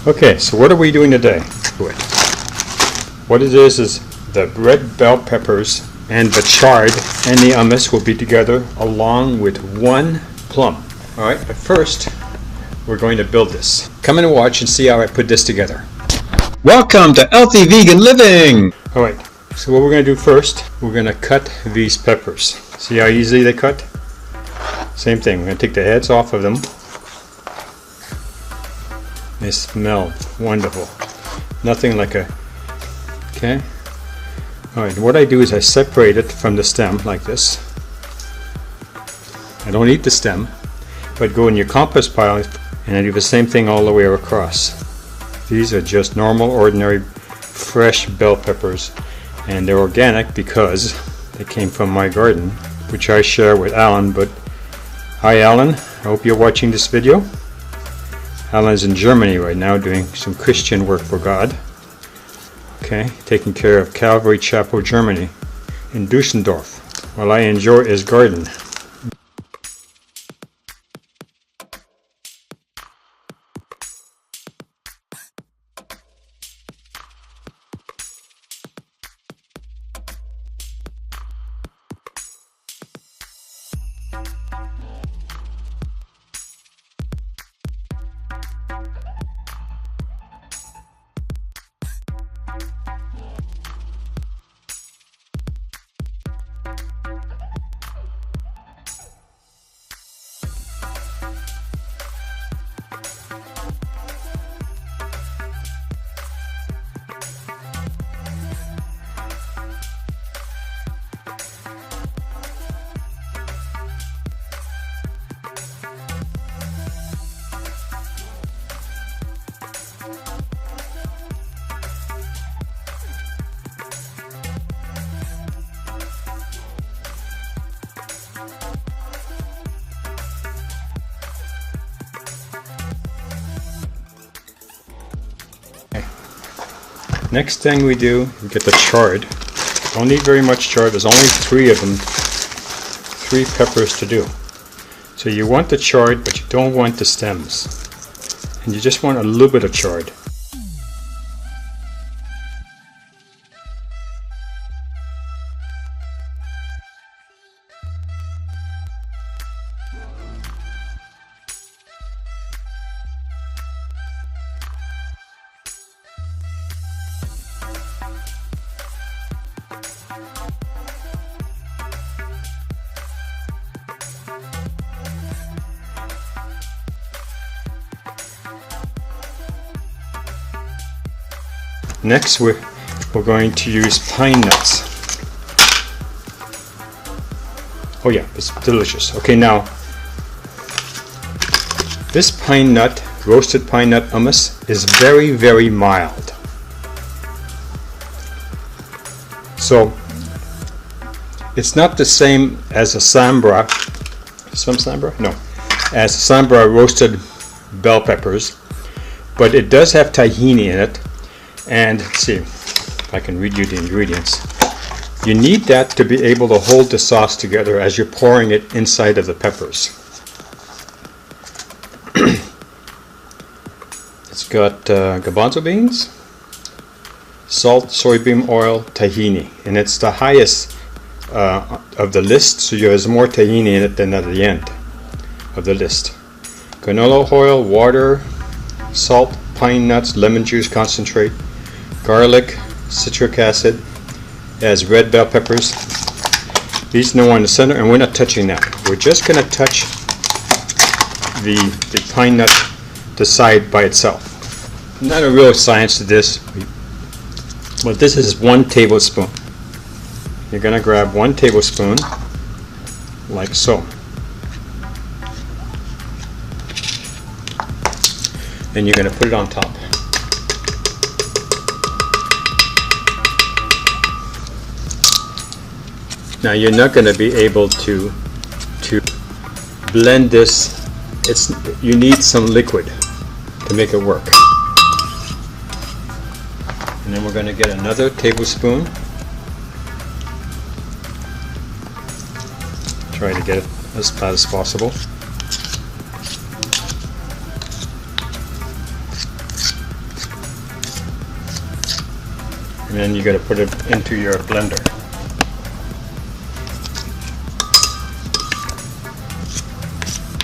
Okay, so what are we doing today? What it is the red bell peppers and the chard and the hummus will be together along with one plum. Alright, but first we're going to build this. Come and watch and see how I put this together. Welcome to Healthy Vegan Living! Alright, so what we're going to do first, we're going to cut these peppers. See how easily they cut? Same thing, we're going to take the heads off of them. They smell wonderful. Nothing like a... Okay. Alright, what I do is I separate it from the stem like this. I don't eat the stem, but go in your compost pile and I do the same thing all the way across. These are just normal, ordinary, fresh bell peppers, and they're organic because they came from my garden, which I share with Alan. But hi Alan, I hope you're watching this video. Alan's in Germany right now doing some Christian work for God. Okay, taking care of Calvary Chapel, Germany, in Dusseldorf, while I enjoy his garden. Next thing we do, we get the chard. Don't need very much chard, there's only 3 of them, 3 peppers to do. So you want the chard, but you don't want the stems. And you just want a little bit of chard. Next we're going to use pine nuts. Oh yeah, it's delicious. Okay, now this pine nut, roasted pine nut hummus, is very, very mild. So it's not the same as a sambra. Some sambra? No. As sambra roasted bell peppers, but it does have tahini in it. And let's see if I can read you the ingredients. You need that to be able to hold the sauce together as you're pouring it inside of the peppers. It's got garbanzo beans, salt, soybean oil, tahini, and it's the highest of the list, so there's more tahini in it than at the end of the list. Canola oil, water, salt, pine nuts, lemon juice concentrate, garlic, citric acid, as red bell peppers. These no in the center, and we're not touching that. We're just going to touch the pine nut, the side by itself. Not a real science to this, but this is 1 tablespoon. You're going to grab 1 tablespoon, like so. And you're going to put it on top. Now you're not going to be able to blend this. You need some liquid to make it work. And then we're going to get another tablespoon. Try to get it as flat as possible. and then you're going to put it into your blender.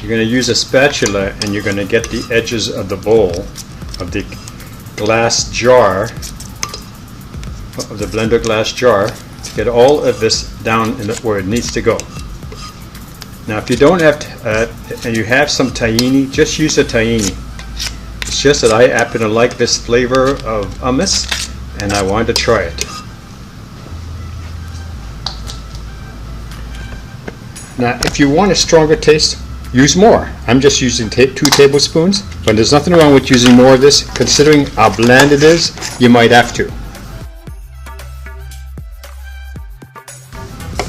You're going to use a spatula and you're going to get the edges of the bowl, of the glass jar, of the blender glass jar, to get all of this down in where it needs to go. Now if you don't have, and you have some tahini, just use a tahini. It's just that I happen to like this flavor of hummus and I wanted to try it. Now if you want a stronger taste, use more. I'm just using 2 tablespoons, but there's nothing wrong with using more of this. Considering how bland it is, you might have to.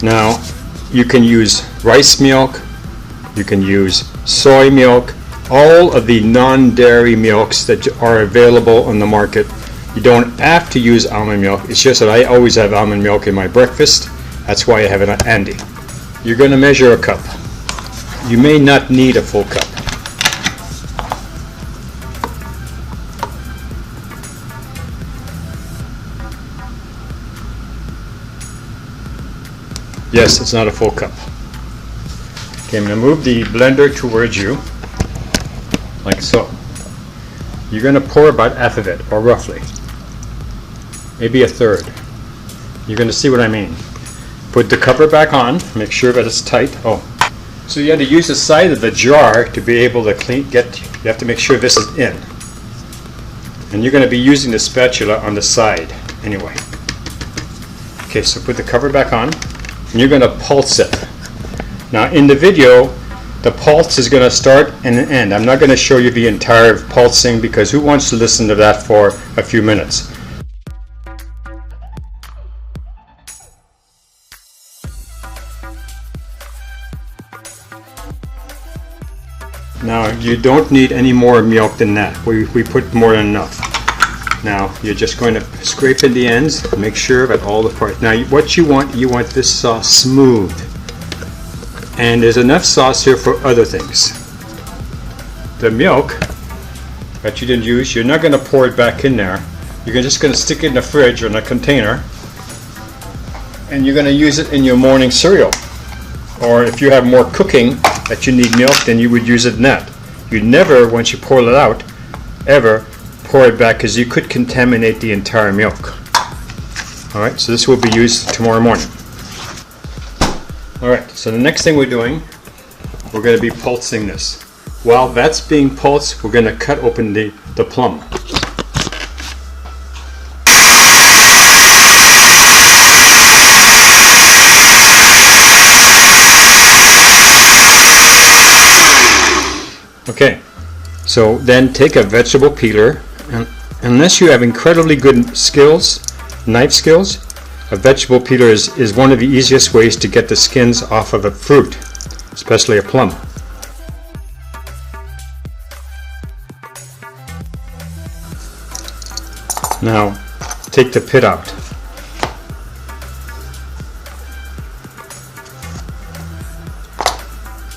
Now, you can use rice milk, you can use soy milk, all of the non-dairy milks that are available on the market. You don't have to use almond milk. It's just that I always have almond milk in my breakfast. That's why I have it handy. You're going to measure a cup. You may not need a full cup. Yes, it's not a full cup. Okay, I'm going to move the blender towards you, like so. You're going to pour about half of it, or roughly. Maybe a third. You're going to see what I mean. Put the cover back on, make sure that it's tight. Oh. So you have to use the side of the jar to be able to you have to make sure this is in. And you're going to be using the spatula on the side anyway. Okay, so put the cover back on and you're going to pulse it. Now in the video, the pulse is going to start and end. I'm not going to show you the entire pulsing because who wants to listen to that for a few minutes? Now you don't need any more milk than that. We put more than enough. Now you're just going to scrape in the ends, make sure that all the parts. Now what you want this sauce smooth. And there's enough sauce here for other things. The milk that you didn't use, you're not going to pour it back in there. You're just going to stick it in the fridge or in a container. And you're going to use it in your morning cereal. Or if you have more cooking that you need milk, then you would use it in that. You never, once you pour it out, ever pour it back because you could contaminate the entire milk. Alright, so this will be used tomorrow morning. Alright, so the next thing we're doing, we're going to be pulsing this. While that's being pulsed, we're going to cut open the plum. Okay, so then take a vegetable peeler, and unless you have incredibly good skills, knife skills, a vegetable peeler is one of the easiest ways to get the skins off of a fruit, especially a plum. Now, take the pit out.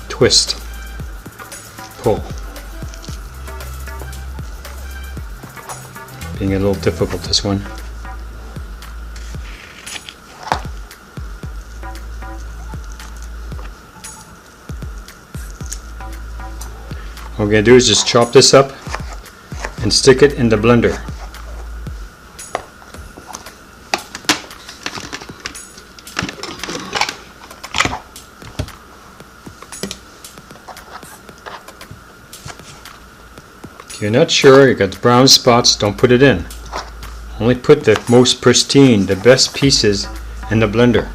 Twist. Pull. Being a little difficult, this one. What we're going to do is just chop this up and stick it in the blender. If you're not sure, you got brown spots, don't put it in. Only put the most pristine, the best pieces in the blender.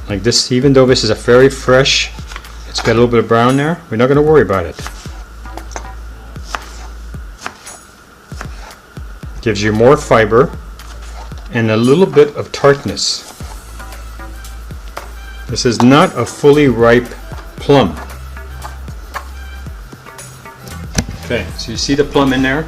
Like this, even though this is a very fresh, it's got a little bit of brown there, we're not going to worry about it. Gives you more fiber and a little bit of tartness. This is not a fully ripe plum. Okay, so you see the plum in there?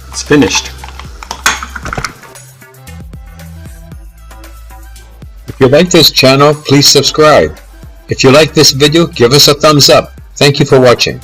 It's finished. If you like this channel, please subscribe. If you like this video, give us a thumbs up. Thank you for watching.